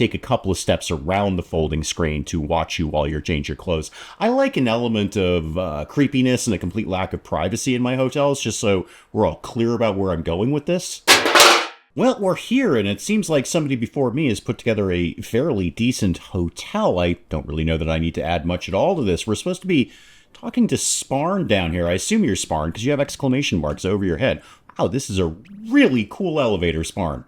take a couple of steps around the folding screen to watch you while you're changing your clothes. I like an element of creepiness and a complete lack of privacy in my hotels, just so we're all clear about where I'm going with this. Well, we're here, and it seems like somebody before me has put together a fairly decent hotel. I don't really know that I need to add much at all to this. We're supposed to be talking to Sparn down here. I assume you're Sparn, because you have exclamation marks over your head. Wow, this is a really cool elevator, Sparn.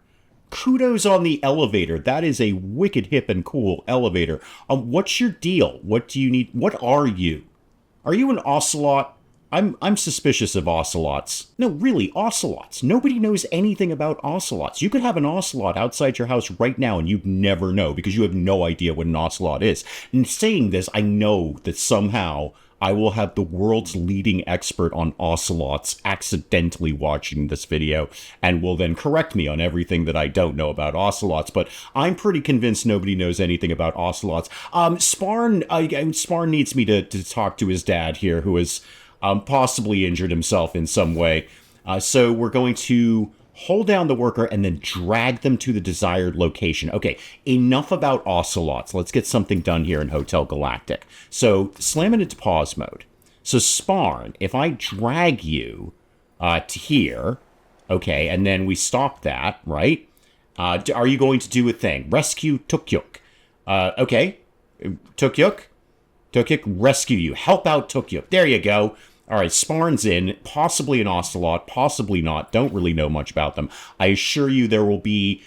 Kudos on the elevator. That is a wicked hip and cool elevator. What's your deal? What do you need? What are you? Are you an ocelot? I'm suspicious of ocelots. No, really, ocelots. Nobody knows anything about ocelots. You could have an ocelot outside your house right now and you'd never know because you have no idea what an ocelot is. And saying this, I know that somehow I will have the world's leading expert on ocelots accidentally watching this video and will then correct me on everything that I don't know about ocelots. But I'm pretty convinced nobody knows anything about ocelots. Sparn needs me to talk to his dad here, who is possibly injured himself in some way. So we're going to hold down the worker and then drag them to the desired location. Okay, enough about ocelots. Let's get something done here in Hotel Galactic. So slam it into pause mode. So Sparn, if I drag you to here, okay, and then we stop that, right? Are you going to do a thing? Rescue Tukyuk. Okay, Tukyuk, rescue you. Help out Tukyuk. There you go. All right, Sparn's in, possibly an ocelot, possibly not. Don't really know much about them. I assure you there will be,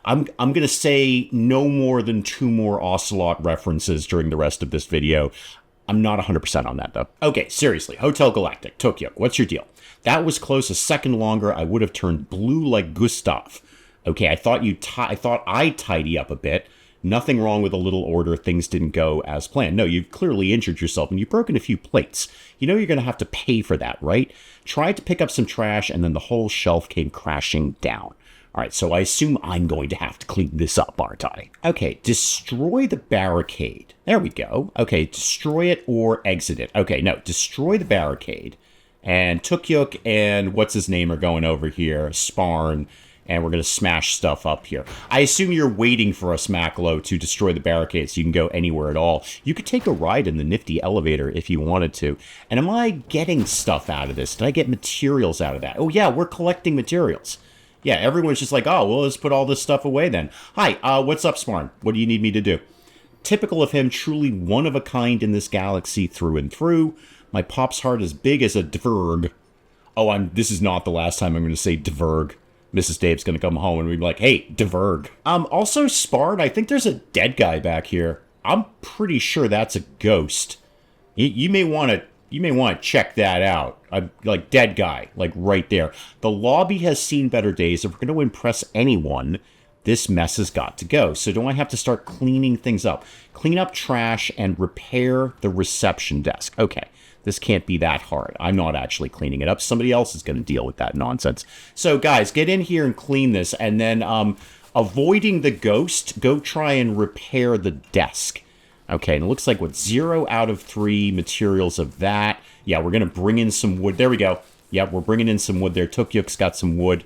I'm going to say no more than 2 more ocelot references during the rest of this video. I'm not 100% on that, though. Okay, seriously, Hotel Galactic, Tokyo, what's your deal? That was close a second longer. I would have turned blue like Gustav. Okay, I thought I'd tidy up a bit. Nothing wrong with a little order. Things didn't go as planned. No, you've clearly injured yourself and you've broken a few plates. You know you're going to have to pay for that, right? Tried to pick up some trash and then the whole shelf came crashing down. All right, so I assume I'm going to have to clean this up, aren't I? Okay, destroy the barricade. There we go. Okay, destroy it or exit it. Okay, no, destroy the barricade. And Tukyuk and what's his name are going over here, Sparn, and we're going to smash stuff up here. I assume you're waiting for us, Maklo, to destroy the barricade so you can go anywhere at all. You could take a ride in the nifty elevator if you wanted to. And am I getting stuff out of this? Did I get materials out of that? Oh, yeah, we're collecting materials. Yeah, everyone's just like, oh, well, let's put all this stuff away then. Hi, what's up, Sparn? What do you need me to do? Typical of him, truly one of a kind in this galaxy through and through. My pop's heart is big as a dverg. Oh, this is not the last time I'm going to say dverg. Mrs. Dave's going to come home and be like, hey, dverg. Also, Sparn, I think there's a dead guy back here. I'm pretty sure that's a ghost. You may want to check that out. Like, dead guy, like right there. The lobby has seen better days. If we're going to impress anyone, this mess has got to go. So do I have to start cleaning things up? Clean up trash and repair the reception desk. Okay. This can't be that hard. I'm not actually cleaning it up. Somebody else is going to deal with that nonsense. So, guys, get in here and clean this. And then, avoiding the ghost, go try and repair the desk. Okay, and it looks like, 0 out of 3 materials of that. Yeah, we're going to bring in some wood. There we go. Yeah, we're bringing in some wood there. Tukyuk's got some wood.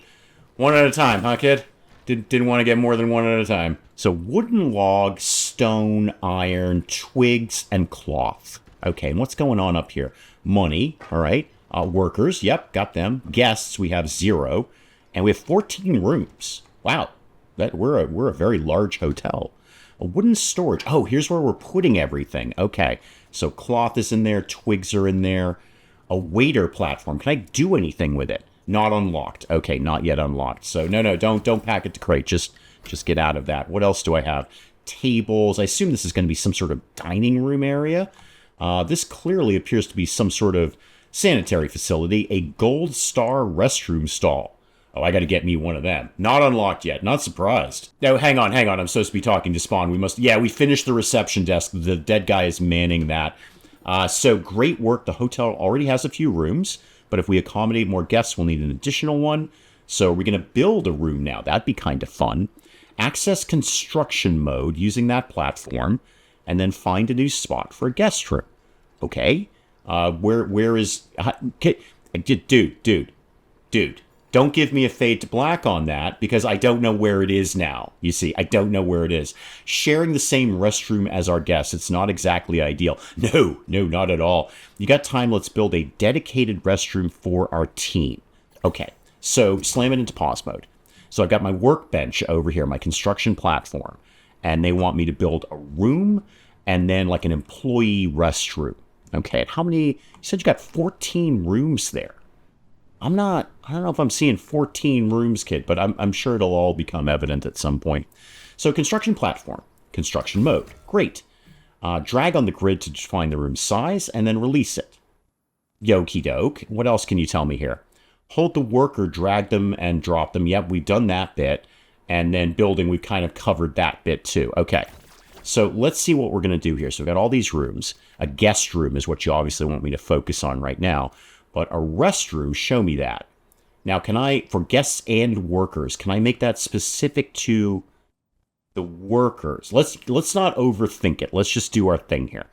One at a time, huh, kid? Didn't want to get more than one at a time. So, wooden log, stone, iron, twigs, and cloth. Okay, and what's going on up here? Money, all right. Workers, yep, got them. Guests, we have 0. And we have 14 rooms. Wow, we're a very large hotel. A wooden storage. Oh, here's where we're putting everything. Okay, so cloth is in there. Twigs are in there. A waiter platform. Can I do anything with it? Not unlocked. Okay, not yet unlocked. So no, don't pack it to crate. Just get out of that. What else do I have? Tables. I assume this is going to be some sort of dining room area. This clearly appears to be some sort of sanitary facility, a gold star restroom stall. Oh, I got to get me one of them. Not unlocked yet. Not surprised. No, hang on. I'm supposed to be talking to Spawn. We finished the reception desk. The dead guy is manning that. So great work. The hotel already has a few rooms, but if we accommodate more guests, we'll need an additional one. So we're going to build a room now. That'd be kind of fun. Access construction mode using that platform. And then find a new spot for a guest room. Okay? Where is... Dude. Don't give me a fade to black on that because I don't know where it is now. You see, I don't know where it is. Sharing the same restroom as our guests, it's not exactly ideal. No, not at all. You got time, let's build a dedicated restroom for our team. Okay, so slam it into pause mode. So I've got my workbench over here, my construction platform, and they want me to build a room and then like an employee restroom. Okay, how many? You said you got 14 rooms there. I don't know if I'm seeing 14 rooms, kid, but I'm sure it'll all become evident at some point. So construction platform, construction mode, great. Drag on the grid to define the room size and then release it. Yokie doke. What else can you tell me here? Hold the worker, drag them and drop them. Yep, we've done that bit. And then building, we've kind of covered that bit too. Okay, so let's see what we're going to do here. So we've got all these rooms. A guest room is what you obviously want me to focus on right now. But a restroom, show me that. Now, can I, for guests and workers, can I make that specific to the workers? Let's not overthink it. Let's just do our thing here.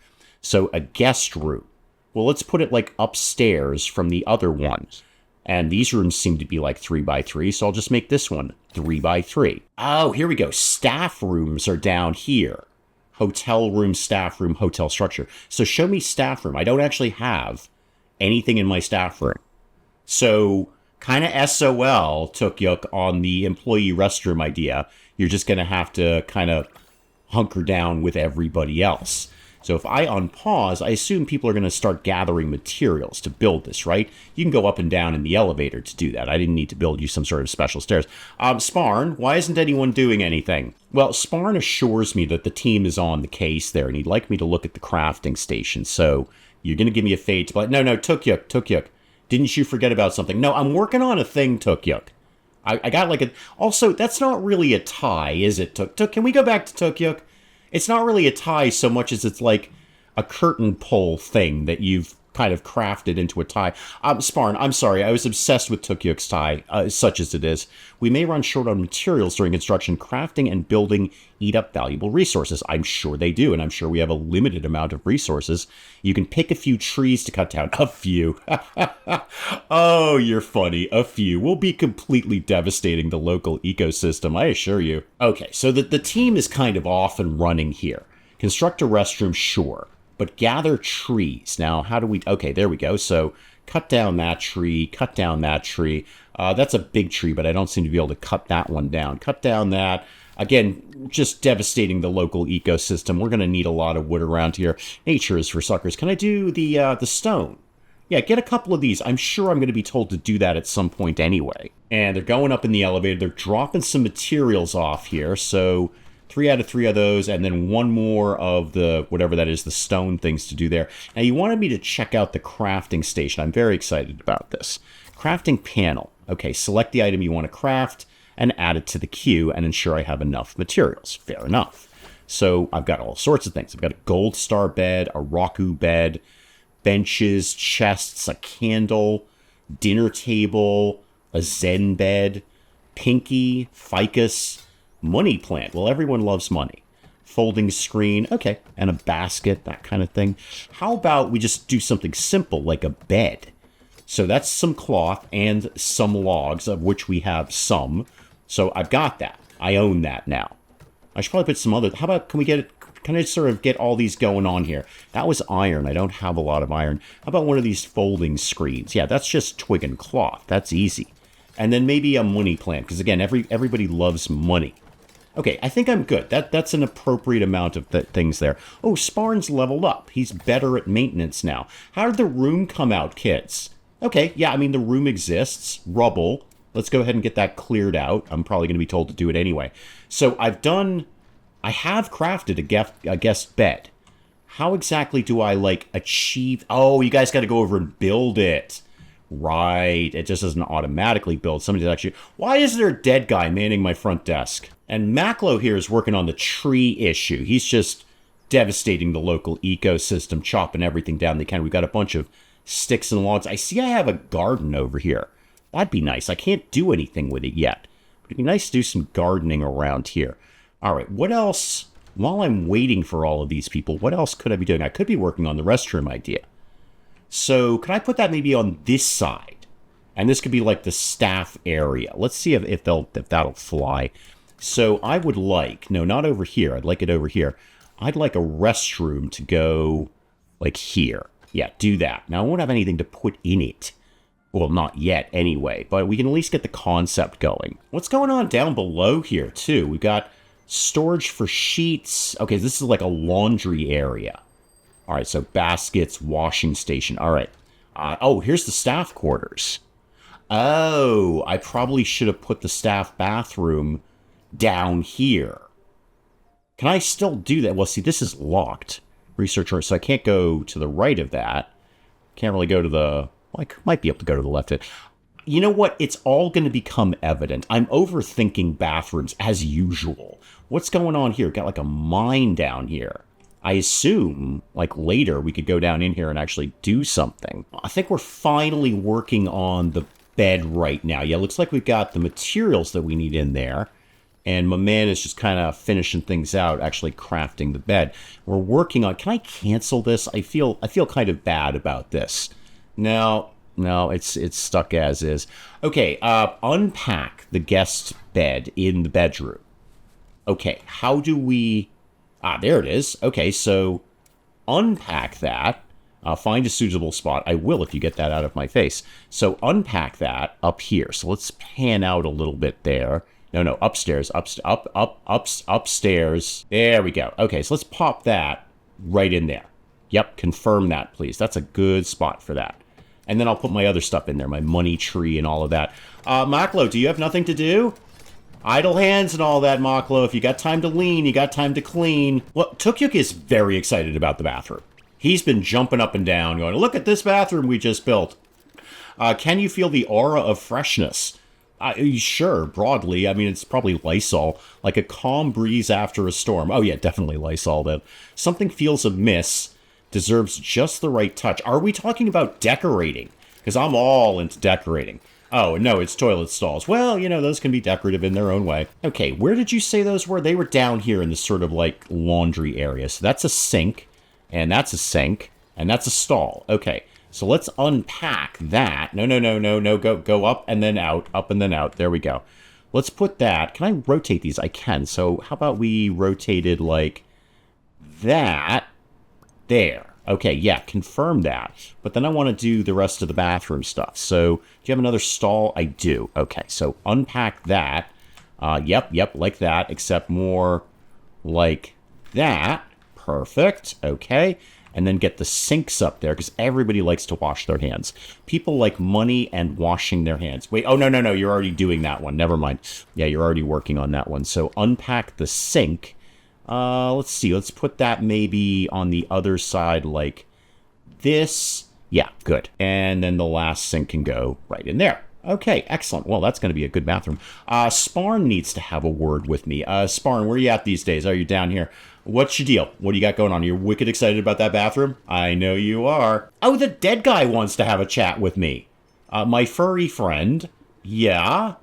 So a guest room. Well, let's put it like upstairs from the other ones. And these rooms seem to be like 3x3, so I'll just make this one 3x3. Oh, here we go. Staff rooms are down here. Hotel room, staff room, hotel structure. So show me staff room. I don't actually have anything in my staff room. So kind of SOL, Tukyuk, on the employee restroom idea. You're just going to have to kind of hunker down with everybody else. So if I unpause, I assume people are going to start gathering materials to build this, right? You can go up and down in the elevator to do that. I didn't need to build you some sort of special stairs. Sparn, why isn't anyone doing anything? Well, Sparn assures me that the team is on the case there, and he'd like me to look at the crafting station. So you're going to give me a fade to black. No, Tukyuk. Didn't you forget about something? No, I'm working on a thing, Tukyuk. I got like a... Also, that's not really a tie, is it, Tuk? Can we go back to Tukyuk? It's not really a tie so much as it's like a curtain pole thing that you've kind of crafted into a tie. Sparn, I'm sorry, I was obsessed with Tukyuk's tie, such as it is. We may run short on materials during construction. Crafting and building eat up valuable resources. I'm sure they do, and I'm sure we have a limited amount of resources. You can pick a few trees to cut down. A few. Oh, you're funny. A few. We'll be completely devastating the local ecosystem, I assure you. Okay, so the team is kind of off and running here. Construct a restroom, sure. But gather trees. Now, how do we... Okay, there we go. So cut down that tree, cut down that tree. That's a big tree, but I don't seem to be able to cut that one down. Cut down that. Again, just devastating the local ecosystem. We're going to need a lot of wood around here. Nature is for suckers. Can I do the stone? Yeah, get a couple of these. I'm sure I'm going to be told to do that at some point anyway. And they're going up in the elevator. They're dropping some materials off here. So 3 out of 3 of those, and then 1 more of the, whatever that is, the stone things to do there. Now, you wanted me to check out the crafting station. I'm very excited about this. Crafting panel. Okay, select the item you want to craft and add it to the queue and ensure I have enough materials. Fair enough. So I've got all sorts of things. I've got a gold star bed, a Raku bed, benches, chests, a candle, dinner table, a Zen bed, Pinky, ficus, money plant. Well, everyone loves money. Folding screen, okay, and a basket, that kind of thing. How about we just do something simple like a bed? So that's some cloth and some logs, of which we have some. So I've got that. I own that now. I should probably put some other... How about, can I sort of get all these going on here? That was iron. I don't have a lot of iron. How about one of these folding screens? Yeah, that's just twig and cloth. That's easy. And then maybe a money plant, because again, everybody loves money. Okay, I think I'm good. That's an appropriate amount of things there. Oh, Sparn's leveled up. He's better at maintenance now. How did the room come out, kids? Okay, yeah, I mean, the room exists. Rubble. Let's go ahead and get that cleared out. I'm probably going to be told to do it anyway. So I have crafted a guest bed. How exactly do I, achieve... Oh, you guys got to go over and build it. Right, it just doesn't automatically build. Somebody's actually... Why is there a dead guy manning my front desk? And Maklo here is working on the tree issue. He's just devastating the local ecosystem, chopping everything down they can. We've got a bunch of sticks and logs. I see I have a garden over here. That'd be nice. I can't do anything with it yet. But it'd be nice to do some gardening around here. All right, what else? While I'm waiting for all of these people, what else could I be doing? I could be working on the restroom idea. So could I put that maybe on this side? And this could be like the staff area. Let's see if that'll fly. So I would like, no, not over here. I'd like it over here. I'd like a restroom to go like here. Yeah, do that. Now I won't have anything to put in it. Well, not yet anyway, but we can at least get the concept going. What's going on down below here too? We've got storage for sheets. Okay, this is like a laundry area. All right, so baskets, washing station. All right. Oh, here's the staff quarters. Oh, I probably should have put the staff bathroom down here. Can I still do that? Well, see, this is locked. Research room, so I can't go to the right of that. Can't really go to the... Well, I might be able to go to the left. You know what? It's all going to become evident. I'm overthinking bathrooms, as usual. What's going on here? Got like a mine down here. I assume, like, later we could go down in here and actually do something. I think we're finally working on the bed right now. Yeah, looks like we've got the materials that we need in there. And my man is just kind of finishing things out, actually crafting the bed. We're working on... Can I cancel this? I feel kind of bad about this. No, it's stuck as is. Okay, unpack the guest bed in the bedroom. Okay, how do we... there it is. Okay, so unpack that. Find a suitable spot. I will if you get that out of my face. So unpack that up here. So let's pan out a little bit there. No, upstairs. Upstairs. There we go. Okay, so let's pop that right in there. Yep, confirm that, please. That's a good spot for that. And then I'll put my other stuff in there, my money tree and all of that. Maklo, do you have nothing to do? Idle hands and all that, Maklo. If you got time to lean, you got time to clean. Well, Tukyuk is very excited about the bathroom. He's been jumping up and down, going, look at this bathroom we just built. Can you feel the aura of freshness? Sure, broadly. I mean, it's probably Lysol, like a calm breeze after a storm. Oh, yeah, definitely Lysol, then. Something feels amiss, deserves just the right touch. Are we talking about decorating? Because I'm all into decorating. Oh, no, it's toilet stalls. Well, you know, those can be decorative in their own way. Okay, where did you say those were? They were down here in this sort of, like, laundry area. So that's a sink, and that's a sink, and that's a stall. Okay. So let's unpack that. No. Go up and then out. Up and then out. There we go. Let's put that. Can I rotate these? I can. So how about we rotate it like that? There. Okay, yeah, confirm that. But then I want to do the rest of the bathroom stuff. So do you have another stall? I do. Okay, so unpack that. Yep, like that, except more like that. Perfect. Okay. And then get the sinks up there, because everybody likes to wash their hands. People like money and washing their hands. Wait, oh, no, you're already doing that one. Never mind. Yeah, you're already working on that one. So unpack the sink. Let's see. Let's put that maybe on the other side like this. Yeah, good. And then the last sink can go right in there. Okay, excellent. Well, that's going to be a good bathroom. Sparn needs to have a word with me. Sparn, where are you at these days? Are you down here? What's your deal? What do you got going on? You're wicked excited about that bathroom? I know you are. Oh, the dead guy wants to have a chat with me. My furry friend. Yeah.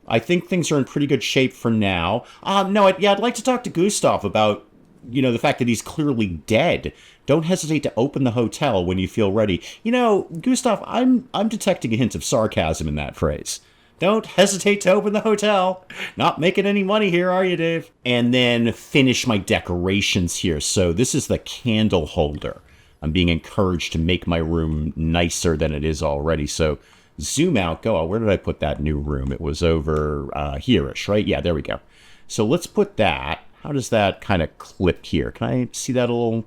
I think things are in pretty good shape for now. I'd like to talk to Gustav about, you know, the fact that he's clearly dead. Don't hesitate to open the hotel when you feel ready. You know, Gustav, I'm detecting a hint of sarcasm in that phrase. Don't hesitate to open the hotel. Not making any money here, are you, Dave? And then finish my decorations here. So this is the candle holder. I'm being encouraged to make my room nicer than it is already. So zoom out. Go out. Where did I put that new room? It was over here-ish, right? Yeah, there we go. So let's put that. How does that kind of clip here? Can I see that a little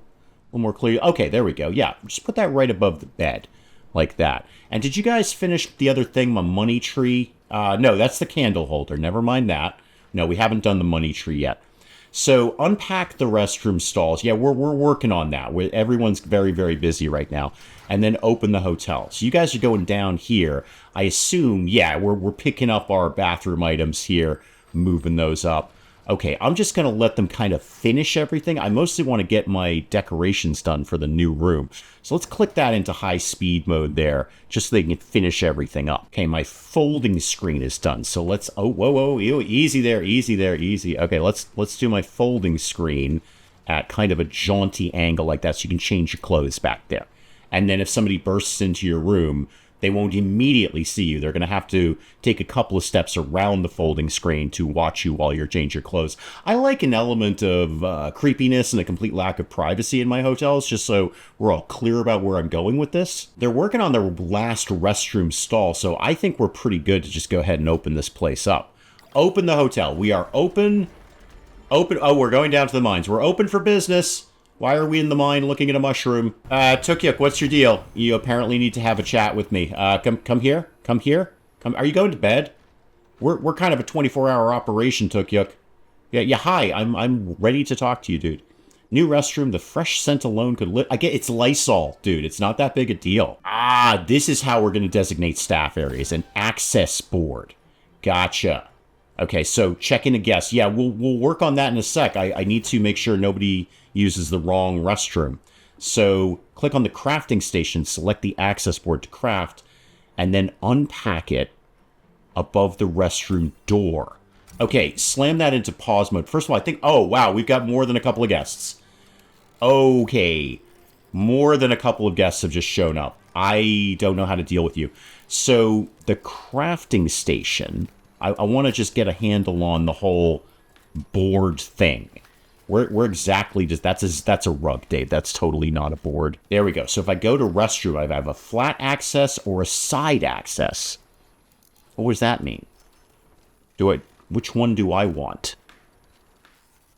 more clear? Okay, there we go. Yeah, just put that right above the bed. Like that. And did you guys finish the other thing, my money tree? No, that's the candle holder. Never mind that. No, we haven't done the money tree yet. So unpack the restroom stalls. Yeah, we're working on that. Everyone's very, very busy right now. And then open the hotel. So you guys are going down here. I assume, yeah, we're picking up our bathroom items here, moving those up. Okay, I'm just going to let them kind of finish everything. I mostly want to get my decorations done for the new room. So let's click that into high speed mode there, just so they can finish everything up. Okay, my folding screen is done. So let's, whoa, easy there, easy. Okay, let's do my folding screen at kind of a jaunty angle like that so you can change your clothes back there. And then if somebody bursts into your room, They won't immediately see you. They're going to have to take a couple of steps around the folding screen to watch you while you change your clothes. I like an element of creepiness and a complete lack of privacy in my hotels, just so we're all clear about where I'm going with this. They're working on their last restroom stall, so I think we're pretty good to just go ahead and open this place up. Open the hotel. We are open. Oh, we're going down to the mines. We're open for business. Why are we in the mine looking at a mushroom? Tukyuk, what's your deal? You apparently need to have a chat with me. Come here. Come here. Are you going to bed? We're kind of a 24-hour operation, Tukyuk. Yeah, hi. I'm ready to talk to you, dude. New restroom, the fresh scent alone could I get it's Lysol, dude. It's not that big a deal. This is how we're going to designate staff areas. An access board. Gotcha. Okay, so check in a guest. Yeah, we'll work on that in a sec. I need to make sure nobody uses the wrong restroom. So click on the crafting station, select the access board to craft, and then unpack it above the restroom door. Okay, slam that into pause mode. First of all, I think, oh, wow, we've got more than a couple of guests. Okay, more than a couple of guests have just shown up. I don't know how to deal with you. So the crafting station, I want to just get a handle on the whole board thing. Where exactly does that's a rug, Dave. That's totally not a board. There we go. So if I go to restroom, I have a flat access or a side access. What does that mean? Which one do I want?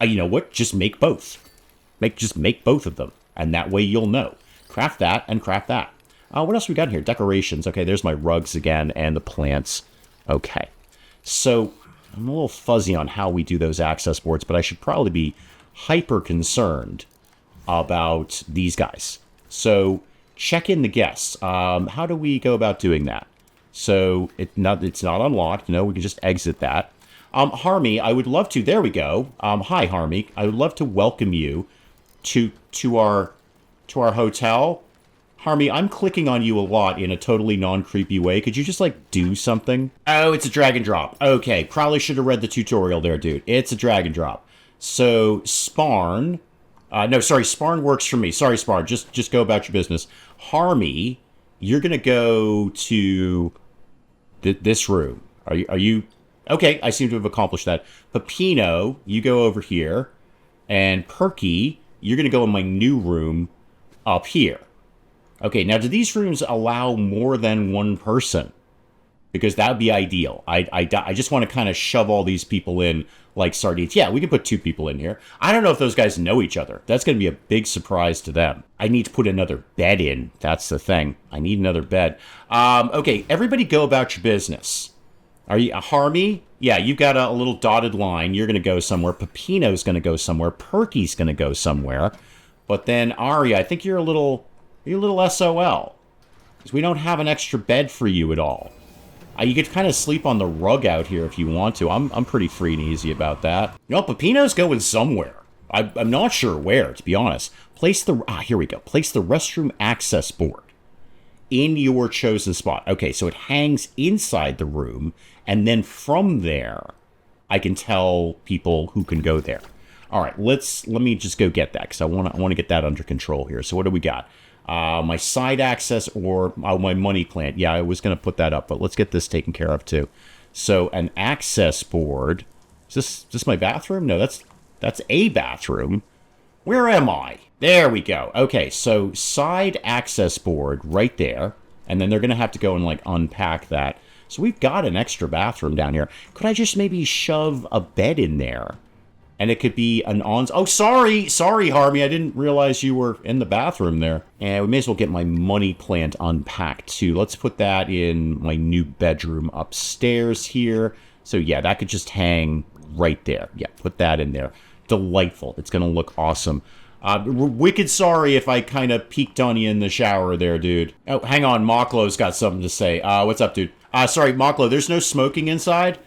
You know what? Just make both. Just make both of them, and that way you'll know. Craft that and craft that. What else we got here? Decorations. Okay, there's my rugs again and the plants. Okay, so I'm a little fuzzy on how we do those access boards, but I should probably be hyper concerned about these guys. So check in the guests. How do we go about doing that? So it's not unlocked. No, we can just exit that. Harmy, I would love to. There we go. Hi, Harmy. I would love to welcome you to our hotel. Harmy, I'm clicking on you a lot in a totally non-creepy way. Could you just, do something? Oh, it's a drag and drop. Okay, probably should have read the tutorial there, dude. It's a drag and drop. So, Sparn... Sparn works for me. Sorry, Sparn. Just go about your business. Harmy, you're going to go to this room. Are you... Okay, I seem to have accomplished that. Pepino, you go over here. And Perky, you're going to go in my new room up here. Okay, now do these rooms allow more than one person? Because that would be ideal. I just want to kind of shove all these people in like sardines. Yeah, we can put 2 people in here. I don't know if those guys know each other. That's going to be a big surprise to them. I need to put another bed in. That's the thing. I need another bed. Okay, everybody go about your business. Are you Harmy? Yeah, you've got a little dotted line. You're going to go somewhere. Pepino's going to go somewhere. Perky's going to go somewhere. But then Ari, I think you're a little SOL. Because we don't have an extra bed for you at all. You could kind of sleep on the rug out here if you want to. I'm pretty free and easy about that. No, Pepino's going somewhere. I'm not sure where, to be honest. Here we go. Place the restroom access board in your chosen spot. Okay, so it hangs inside the room, and then from there, I can tell people who can go there. All right, let me just go get that, because I want to get that under control here. So what do we got? My side access or my money plant. Yeah, I was going to put that up, but let's get this taken care of too. So an access board. Is this my bathroom? No, that's a bathroom. Where am I? There we go. Okay, so side access board right there. And then they're going to have to go and unpack that. So we've got an extra bathroom down here. Could I just maybe shove a bed in there? And it could be an Oh, sorry, Harmy. I didn't realize you were in the bathroom there. And we may as well get my money plant unpacked, too. Let's put that in my new bedroom upstairs here. So, yeah, that could just hang right there. Yeah, put that in there. Delightful. It's going to look awesome. Wicked sorry if I kind of peeked on you in the shower there, dude. Oh, hang on. Maklo's got something to say. What's up, dude? Sorry, Maklo, there's no smoking inside?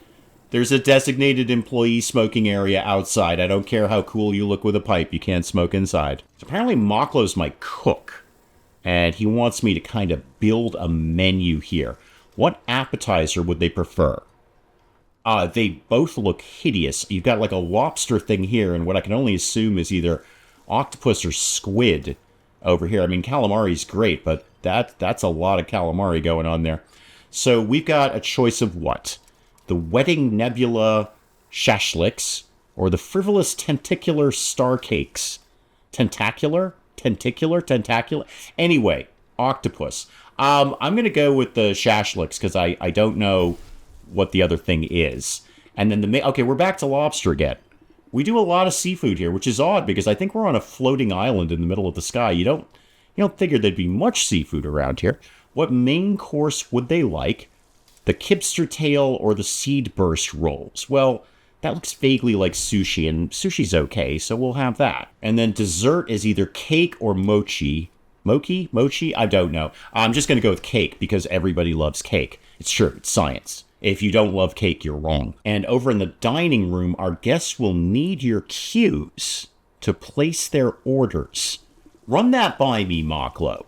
There's a designated employee smoking area outside. I don't care how cool you look with a pipe. You can't smoke inside. So apparently Maklo's my cook. And he wants me to kind of build a menu here. What appetizer would they prefer? They both look hideous. You've got a lobster thing here. And what I can only assume is either octopus or squid over here. I mean, calamari's great, but That's a lot of calamari going on there. So we've got a choice of what? The Wedding Nebula Shashliks or the Frivolous Tentacular Star Cakes? Tentacular? Tentacular? Tentacular? Anyway, octopus. I'm going to go with the Shashliks because I don't know what the other thing is. And then okay, we're back to lobster again. We do a lot of seafood here, which is odd because I think we're on a floating island in the middle of the sky. You don't figure there'd be much seafood around here. What main course would they like? The Kibster tail or the seed burst rolls? Well, that looks vaguely like sushi, and sushi's okay, so we'll have that. And then dessert is either cake or mochi. Mochi? I don't know. I'm just going to go with cake because everybody loves cake. It's true, it's science. If you don't love cake, you're wrong. And over in the dining room, our guests will need your cues to place their orders. Run that by me, Maklo.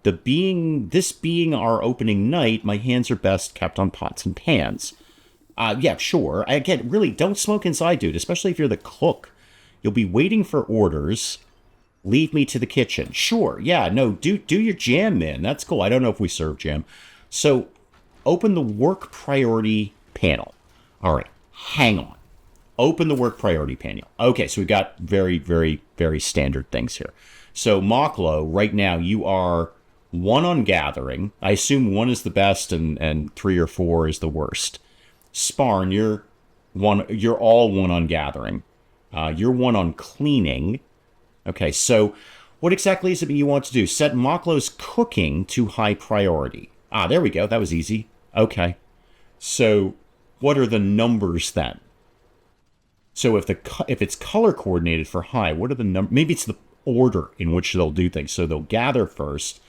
This being our opening night, my hands are best kept on pots and pans. Yeah, sure. Again, really, don't smoke inside, dude, especially if you're the cook. You'll be waiting for orders. Leave me to the kitchen. Sure, yeah, no, do your jam, man. That's cool. I don't know if we serve jam. So, open the work priority panel. All right, hang on. Open the work priority panel. Okay, so we've got very, very, very standard things here. So, Maklo, right now, you are 1 on gathering. I assume 1 is the best and 3 or 4 is the worst. Sparn, you're all 1 on gathering. You're 1 on cleaning. Okay, so what exactly is it you want to do? Set Maklo's cooking to high priority. There we go. That was easy. Okay. So what are the numbers then? So if it's color coordinated for high, what are the numbers? Maybe it's the order in which they'll do things. So they'll gather first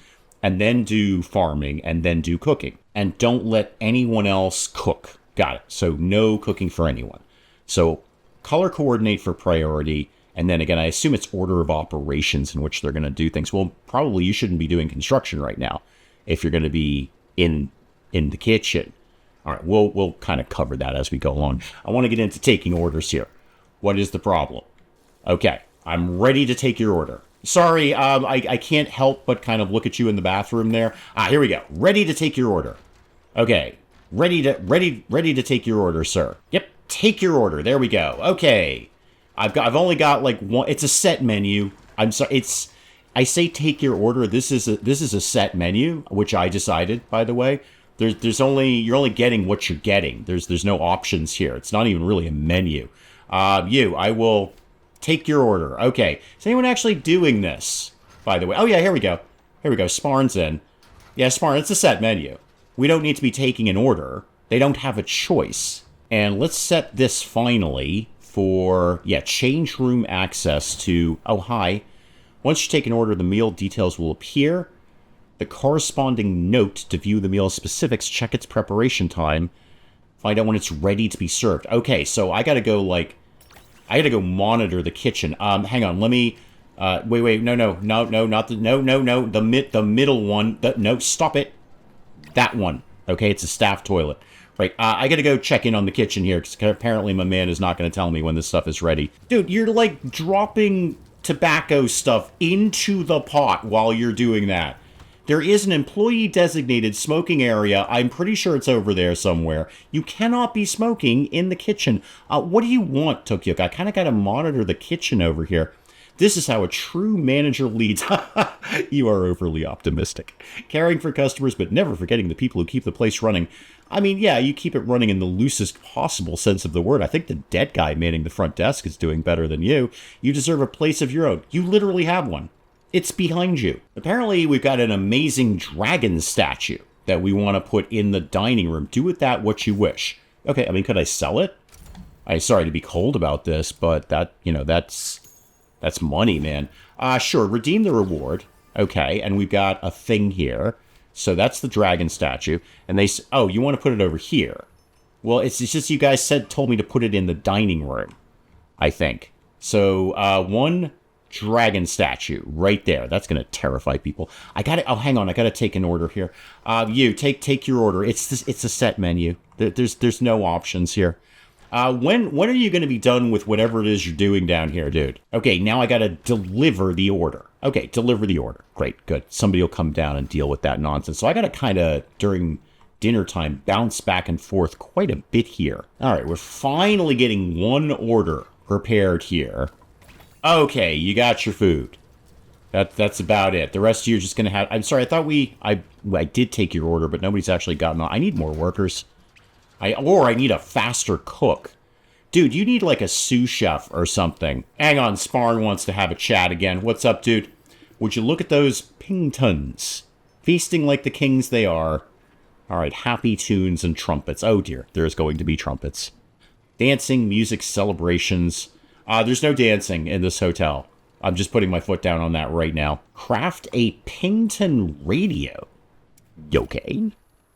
and then do farming and then do cooking. And don't let anyone else cook. Got it. So no cooking for anyone. So color coordinate for priority. And then again, I assume it's order of operations in which they're going to do things. Well, probably you shouldn't be doing construction right now if you're going to be in the kitchen. All right, we'll kind of cover that as we go along. I want to get into taking orders here. What is the problem? Okay, I'm ready to take your order. Sorry, I can't help but kind of look at you in the bathroom there. Here we go. Ready to take your order. Okay, ready to take your order, sir. Yep, take your order. There we go. Okay. I've only got like one. It's a set menu. I'm sorry. I say take your order. This is a set menu, which I decided, by the way. You're only getting what you're getting. There's no options here. It's not even really a menu. I will take your order. Okay. Is anyone actually doing this, by the way? Oh yeah, here we go. Sparn's in. Yeah, Sparn, it's a set menu. We don't need to be taking an order. They don't have a choice. And let's set this finally for, change room access to, hi. Once you take an order, the meal details will appear. The corresponding note to view the meal specifics, check its preparation time, find out when it's ready to be served. Okay, so I gotta go monitor the kitchen. Hang on, let me, wait, no, not the middle one. No, stop it. That one. Okay, it's a staff toilet. Right, I gotta go check in on the kitchen here, because apparently my man is not gonna tell me when this stuff is ready. Dude, you're like dropping tobacco stuff into the pot while you're doing that. There is an employee-designated smoking area. I'm pretty sure it's over there somewhere. You cannot be smoking in the kitchen. What do you want, Tokyo? I kind of gotta monitor the kitchen over here. This is how a true manager leads. You are overly optimistic. Caring for customers, but never forgetting the people who keep the place running. I mean, yeah, you keep it running in the loosest possible sense of the word. I think the dead guy manning the front desk is doing better than you. You deserve a place of your own. You literally have one. It's behind you. Apparently, we've got an amazing dragon statue that we want to put in the dining room. Do with that what you wish. Okay, I mean, could I sell it? I'm sorry to be cold about this, but that's money, man. Sure, redeem the reward. Okay, and we've got a thing here. So that's the dragon statue. And you want to put it over here. Well, it's just you guys told me to put it in the dining room, I think. So, one dragon statue right there. That's going to terrify people. Hang on. I got to take an order here. You take your order. It's a set menu. There's no options here. When are you going to be done with whatever it is you're doing down here, dude? Okay, now I got to deliver the order. Okay, deliver the order. Great, good. Somebody will come down and deal with that nonsense. So I got to kind of, during dinner time, bounce back and forth quite a bit here. All right, we're finally getting one order prepared here. Okay, you got your food. That's about it. The rest of you are just going to have... I'm sorry, I thought I did take your order, but nobody's actually gotten on. I need more workers. I need a faster cook. Dude, you need like a sous chef or something. Hang on, Sparn wants to have a chat again. What's up, dude? Would you look at those ping-tons? Feasting like the kings they are. All right, happy tunes and trumpets. Oh dear, there's going to be trumpets. Dancing, music, celebrations. There's no dancing in this hotel. I'm just putting my foot down on that right now. Craft a pington radio. Okay.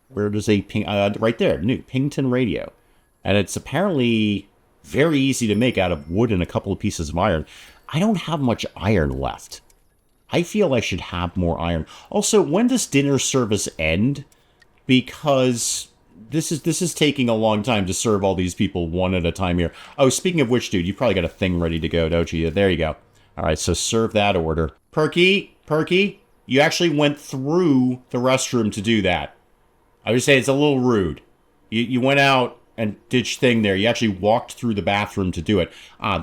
Where does a ping... right there, new pington radio. And it's apparently very easy to make out of wood and a couple of pieces of iron. I don't have much iron left. I feel I should have more iron. Also, when does dinner service end? Because this is taking a long time to serve all these people one at a time here. Oh, speaking of which, dude, you probably got a thing ready to go, don't you? There you go. All right, so serve that order. Perky, you actually went through the restroom to do that. I would say it's a little rude. You went out and did your thing there. You actually walked through the bathroom to do it.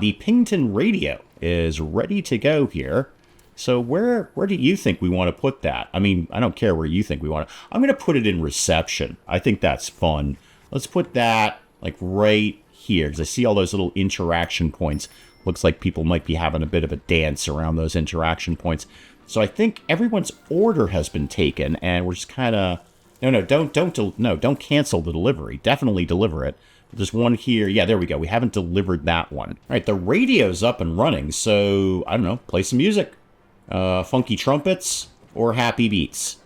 The pington radio is ready to go here. So where do you think we want to put that? I mean, I don't care where you think we want it. I'm going to put it in reception. I think that's fun. Let's put that like right here because I see all those little interaction points. Looks like people might be having a bit of a dance around those interaction points. So I think everyone's order has been taken, and we're just kind of... No, don't cancel the delivery. Definitely deliver it. There's one here. Yeah, there we go. We haven't delivered that one. All right, the radio's up and running, so, I don't know, play some music. Funky trumpets or happy beats.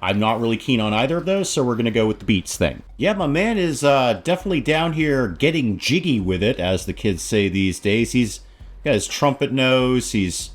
I'm not really keen on either of those, so we're going to go with the beats thing. Yeah, my man is definitely down here getting jiggy with it, as the kids say these days. He's got his trumpet nose. He's...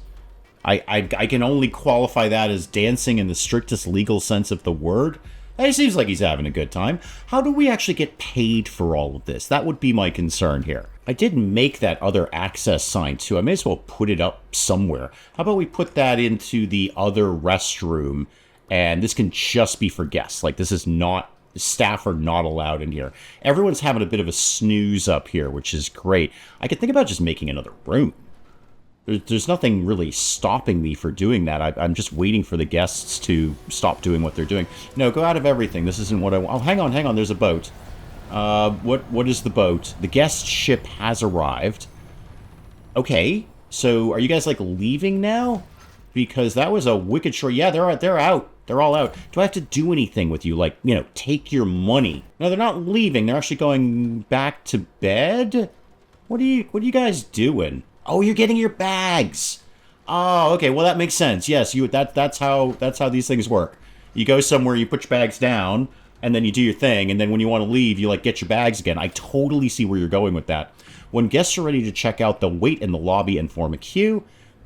I can only qualify that as dancing in the strictest legal sense of the word. It seems like he's having a good time. How do we actually get paid for all of this? That would be my concern here. I did make that other access sign too. I may as well put it up somewhere. How about we put that into the other restroom, and this can just be for guests. Like, this is not... Staff are not allowed in here. Everyone's having a bit of a snooze up here, which is great. I could think about just making another room. There's nothing really stopping me for doing that. I'm just waiting for the guests to stop doing what they're doing. No, go out of everything. This isn't what I want. Oh, hang on. There's a boat. What is the boat? The guest ship has arrived. Okay, so are you guys, like, leaving now? Because that was a wicked short... Yeah, they're out. They're all out. Do I have to do anything with you? Like, you know, take your money? No, they're not leaving. They're actually going back to bed? What are you guys doing? Oh, you're getting your bags. Oh, okay. Well, that makes sense. Yes, that's how these things work. You go somewhere, you put your bags down, and then you do your thing, and then when you want to leave, you like get your bags again. I totally see where you're going with that. When guests are ready to check out, they'll wait in the lobby and form a queue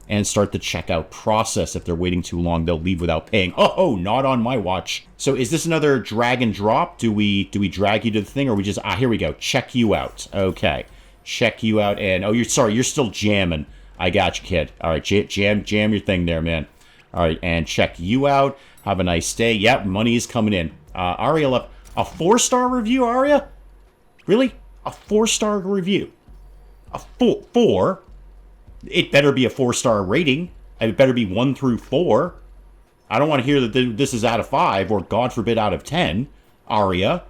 and start the checkout process. If they're waiting too long, they'll leave without paying. Oh, not on my watch. So is this another drag and drop? Do we drag you to the thing, or we just... here we go. Check you out. Okay. Check you out, and... Oh, you're still jamming. I got you, kid. All right, jam your thing there, man. All right, and check you out. Have a nice day. Yep, money is coming in. Aria left a 4-star review, Aria? Really? A 4-star review? A 4? It better be a 4-star rating. And it better be 1 through 4. I don't want to hear that this is out of 5, or God forbid out of 10. Aria,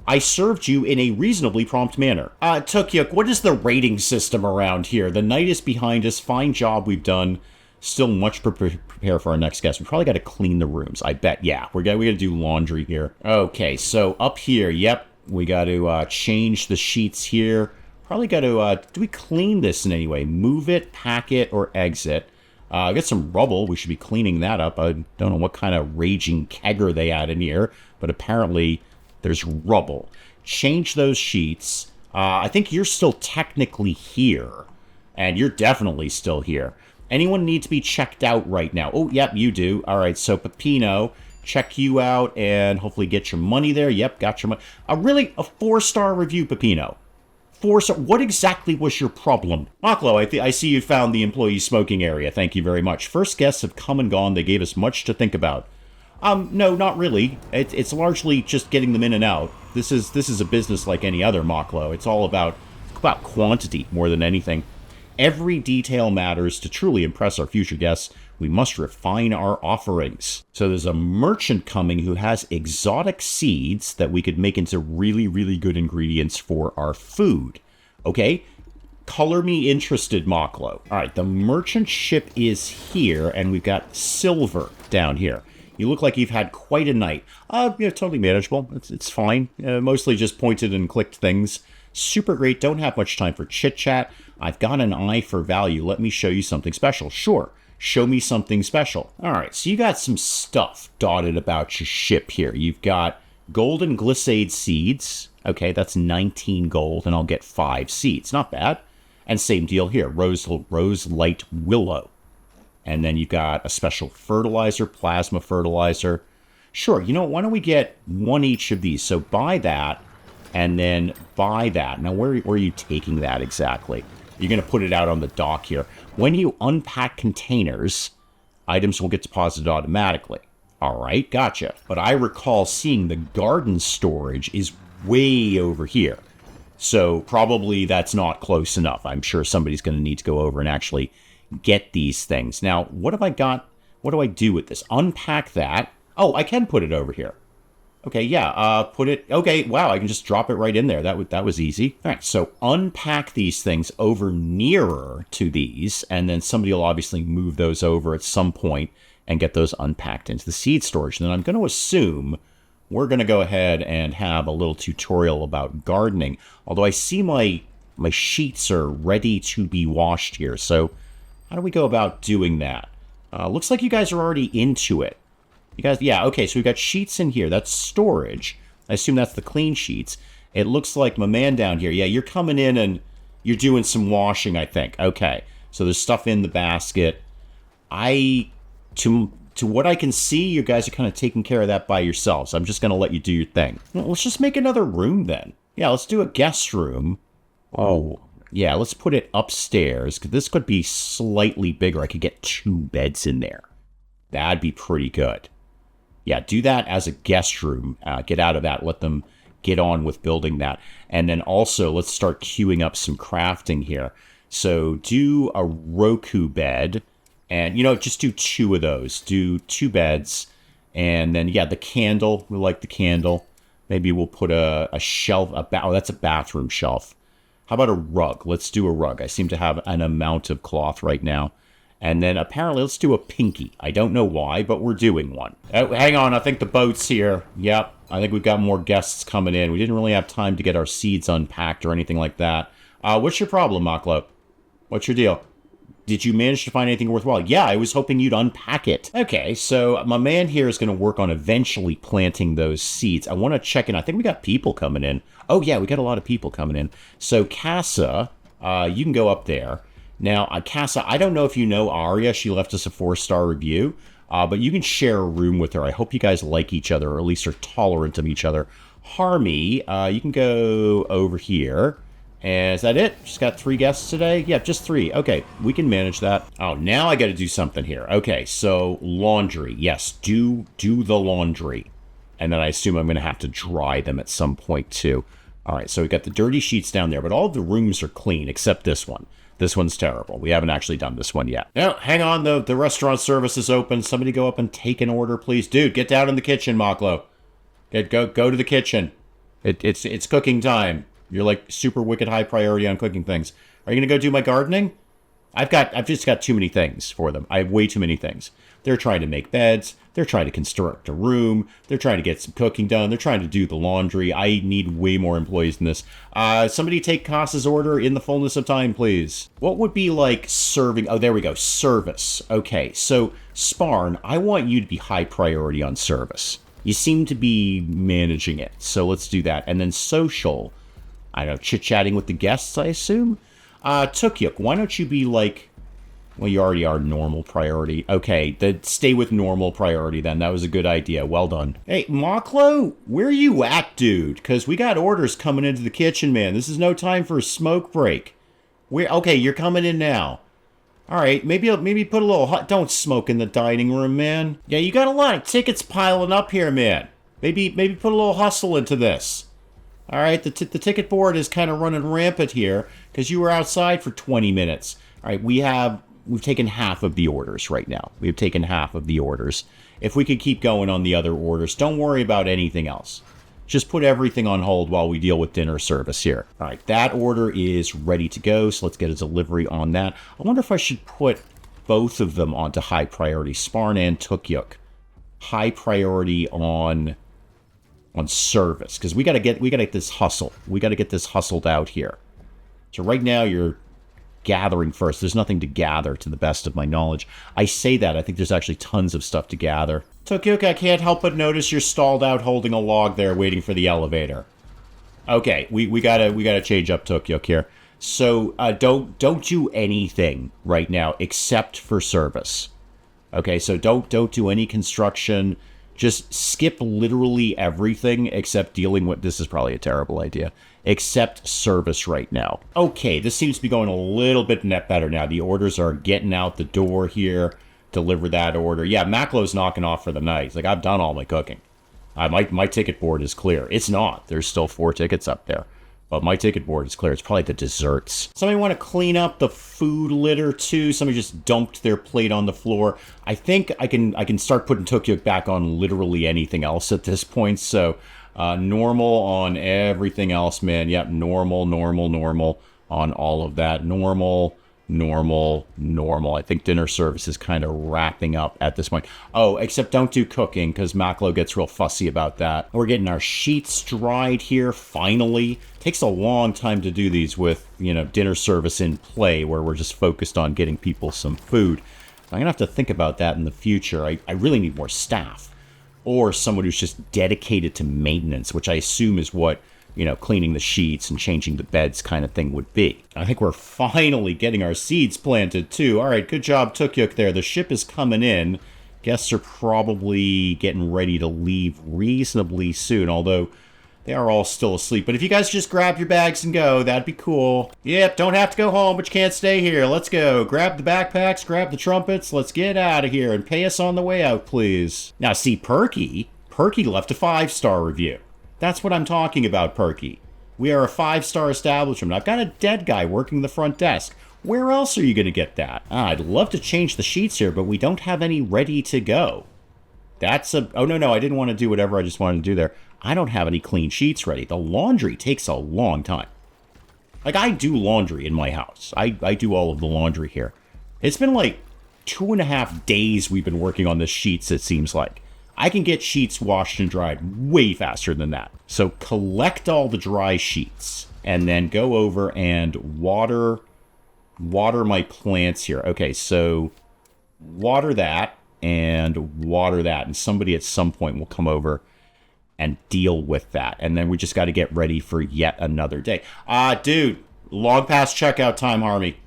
I served you in a reasonably prompt manner. Tukyuk, what is the rating system around here? The night is behind us. Fine job we've done. Still much prepare for our next guest. We probably got to clean the rooms, I bet. Yeah, we got to do laundry here. Okay, so up here, yep, we got to change the sheets here. Probably got to, do we clean this in any way? Move it, pack it, or exit. Got some rubble. We should be cleaning that up. I don't know what kind of raging kegger they had in here, but apparently... There's rubble. Change those sheets. I think you're still technically here. And you're definitely still here. Anyone need to be checked out right now? Oh, yep, you do. All right, so Peppino, check you out and hopefully get your money there. Yep, got your money. Really? A 4-star review, Peppino. What exactly was your problem? Maklo, I see you found the employee smoking area. Thank you very much. First guests have come and gone. They gave us much to think about. No, not really. It's largely just getting them in and out. This is a business like any other, Maklo. It's all about quantity more than anything. Every detail matters. To truly impress our future guests, we must refine our offerings. So there's a merchant coming who has exotic seeds that we could make into really, really good ingredients for our food. Okay? Color me interested, Maklo. All right, the merchant ship is here, and we've got silver down here. You look like you've had quite a night. Totally manageable. It's fine. Mostly just pointed and clicked things. Super great. Don't have much time for chit-chat. I've got an eye for value. Let me show you something special. Sure. Show me something special. All right, so you got some stuff dotted about your ship here. You've got golden glissade seeds. Okay, that's 19 gold, and I'll get 5 seeds. Not bad. And same deal here. Rose light willow. And then you've got a special fertilizer, plasma fertilizer. Sure, why don't we get 1 each of these? So buy that, and then buy that. Now, where are you taking that exactly? You're going to put it out on the dock here. When you unpack containers, items will get deposited automatically. All right, gotcha. But I recall seeing the garden storage is way over here. So probably that's not close enough. I'm sure somebody's going to need to go over and actually get these things. Now, what have I got? What do I do with this? Unpack that. Oh, I can put it over here. Okay, yeah, put it... Okay, wow, I can just drop it right in there. That was easy. All right, so unpack these things over nearer to these, and then somebody will obviously move those over at some point and get those unpacked into the seed storage. And then I'm going to assume we're going to go ahead and have a little tutorial about gardening. Although I see my sheets are ready to be washed here, so how do we go about doing that? Looks like you guys are already into it. You guys, yeah, okay, so we've got sheets in here. That's storage. I assume that's the clean sheets. It looks like my man down here. Yeah, you're coming in and you're doing some washing, I think. Okay, so there's stuff in the basket. To what I can see, you guys are kind of taking care of that by yourselves. I'm just going to let you do your thing. Well, let's just make another room then. Yeah, let's do a guest room. Oh, yeah, let's put it upstairs. This could be slightly bigger. I could get 2 beds in there. That'd be pretty good. Yeah, do that as a guest room. Get out of that. Let them get on with building that. And then also, let's start queuing up some crafting here. So do a Roku bed. And, just do 2 of those. Do 2 beds. And then, yeah, the candle. We like the candle. Maybe we'll put a shelf. Oh, that's a bathroom shelf. How about a rug? Let's do a rug. I seem to have an amount of cloth right now. And then apparently let's do a pinky. I don't know why, but we're doing one. Oh, hang on, I think the boat's here. Yep, I think we've got more guests coming in. We didn't really have time to get our seeds unpacked or anything like that. What's your problem, Maklo? What's your deal? Did you manage to find anything worthwhile? Yeah, I was hoping you'd unpack it. Okay, so my man here is going to work on eventually planting those seeds. I want to check in. I think we got people coming in. Oh, yeah, we got a lot of people coming in. So, Casa, you can go up there. Now, Casa, I don't know if you know Arya. She left us a 4-star review, but you can share a room with her. I hope you guys like each other, or at least are tolerant of each other. Harmy, you can go over here. And is that it? Just got 3 guests today? Yeah, just 3. Okay, we can manage that. Oh, now I got to do something here. Okay, so laundry. Yes, do the laundry. And then I assume I'm going to have to dry them at some point, too. All right, so we got the dirty sheets down there, but all of the rooms are clean except this one. This one's terrible. We haven't actually done this one yet. No, hang on, the restaurant service is open. Somebody go up and take an order, please. Dude, get down in the kitchen, Maklo. Go to the kitchen. It's cooking time. You're like super wicked high priority on cooking things. Are you going to go do my gardening? I've just got too many things for them. I have way too many things. They're trying to make beds. They're trying to construct a room. They're trying to get some cooking done. They're trying to do the laundry. I need way more employees than this. Somebody take Casa's order in the fullness of time, please. What would be like serving? Oh, there we go. Service. Okay, so Sparn, I want you to be high priority on service. You seem to be managing it, so let's do that. And then social, I don't know, chit-chatting with the guests, I assume? Tukyuk, why don't you be like Well, you already are normal priority. Okay, then stay with normal priority then. That was a good idea. Well done. Hey, Maklo, where you at, dude? Because we got orders coming into the kitchen, man. This is no time for a smoke break. Okay, you're coming in now. All right, maybe put a little hot. Don't smoke in the dining room, man. Yeah, you got a lot of tickets piling up here, man. Maybe put a little hustle into this. All right, the ticket board is kind of running rampant here because you were outside for 20 minutes. All right, we've taken half of the orders right now. We've taken half of the orders. If we could keep going on the other orders, don't worry about anything else. Just put everything on hold while we deal with dinner service here. All right, that order is ready to go, so let's get a delivery on that. I wonder if I should put both of them onto high priority, Sparn and Tukyuk. High priority on service, because we gotta get this hustle. We gotta get this hustled out here. So right now you're gathering first. There's nothing to gather to the best of my knowledge. I say that, I think there's actually tons of stuff to gather. Tukyuk, I can't help but notice you're stalled out holding a log there waiting for the elevator. Okay, we gotta change up Tukyuk here. So don't do anything right now except for service. Okay, so don't do any construction. Just skip literally everything except dealing with, this is probably a terrible idea, except service right now. Okay, this seems to be going a little bit better now. The orders are getting out the door here. Deliver that order. Yeah, Maklo's knocking off for the night. He's like, I've done all my cooking. My ticket board is clear. It's not. There's still 4 tickets up there. But my ticket board is clear. It's probably the desserts. Somebody want to clean up the food litter too? Somebody just dumped their plate on the floor. I think I can start putting Tukyuk back on literally anything else at this point. So normal on everything else, man. Yep, normal on all of that. Normal. I think dinner service is kind of wrapping up at this point. Oh, except don't do cooking because Maklo gets real fussy about that. We're getting our sheets dried here, finally. Takes a long time to do these with, dinner service in play where we're just focused on getting people some food. I'm going to have to think about that in the future. I really need more staff or someone who's just dedicated to maintenance, which I assume is what cleaning the sheets and changing the beds kind of thing would be. I think we're finally getting our seeds planted, too. All right, good job, Tukyuk there. The ship is coming in. Guests are probably getting ready to leave reasonably soon, although they are all still asleep. But if you guys just grab your bags and go, that'd be cool. Yep, don't have to go home, but you can't stay here. Let's go. Grab the backpacks, grab the trumpets. Let's get out of here and pay us on the way out, please. Now, see, Perky left a 5-star review. That's what I'm talking about, Perky. We are a 5-star establishment. I've got a dead guy working the front desk. Where else are you going to get that? I'd love to change the sheets here, but we don't have any ready to go. Oh, no, I didn't want to do whatever I just wanted to do there. I don't have any clean sheets ready. The laundry takes a long time. Like, I do laundry in my house. I do all of the laundry here. It's been like 2.5 days we've been working on the sheets, it seems like. I can get sheets washed and dried way faster than that. So collect all the dry sheets and then go over and water my plants here. Okay, so water that and water that. And somebody at some point will come over and deal with that. And then we just got to get ready for yet another day. Dude, long past checkout time, Harmy.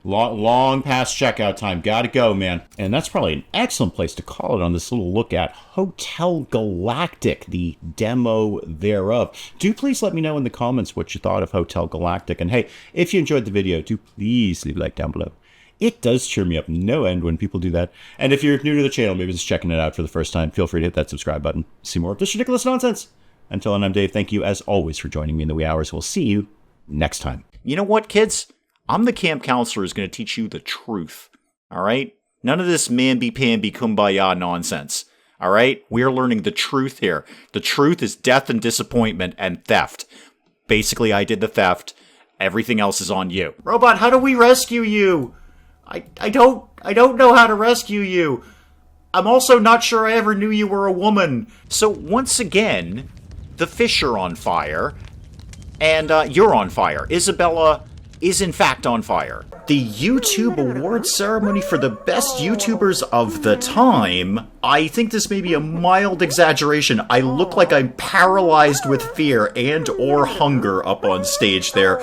Long past checkout time. Gotta go, man. And that's probably an excellent place to call it on this little look at Hotel Galactic, the demo thereof. Do please let me know in the comments what you thought of Hotel Galactic. And hey, if you enjoyed the video, do please leave a like down below. It does cheer me up no end when people do that. And if you're new to the channel, maybe just checking it out for the first time, feel free to hit that subscribe button. See more of this ridiculous nonsense. Until then, I'm Dave. Thank you, as always, for joining me in the wee hours. We'll see you next time. You know what, kids? I'm the camp counselor who's going to teach you the truth, all right? None of this mamby-pamby kumbaya nonsense, all right? We're learning the truth here. The truth is death and disappointment and theft. Basically, I did the theft. Everything else is on you. Robot, how do we rescue you? I don't know how to rescue you. I'm also not sure I ever knew you were a woman. So once again, the fish are on fire, and you're on fire. Isabella is in fact on fire. The YouTube awards ceremony for the best YouTubers of the time. I think this may be a mild exaggeration. I look like I'm paralyzed with fear and or hunger up on stage there.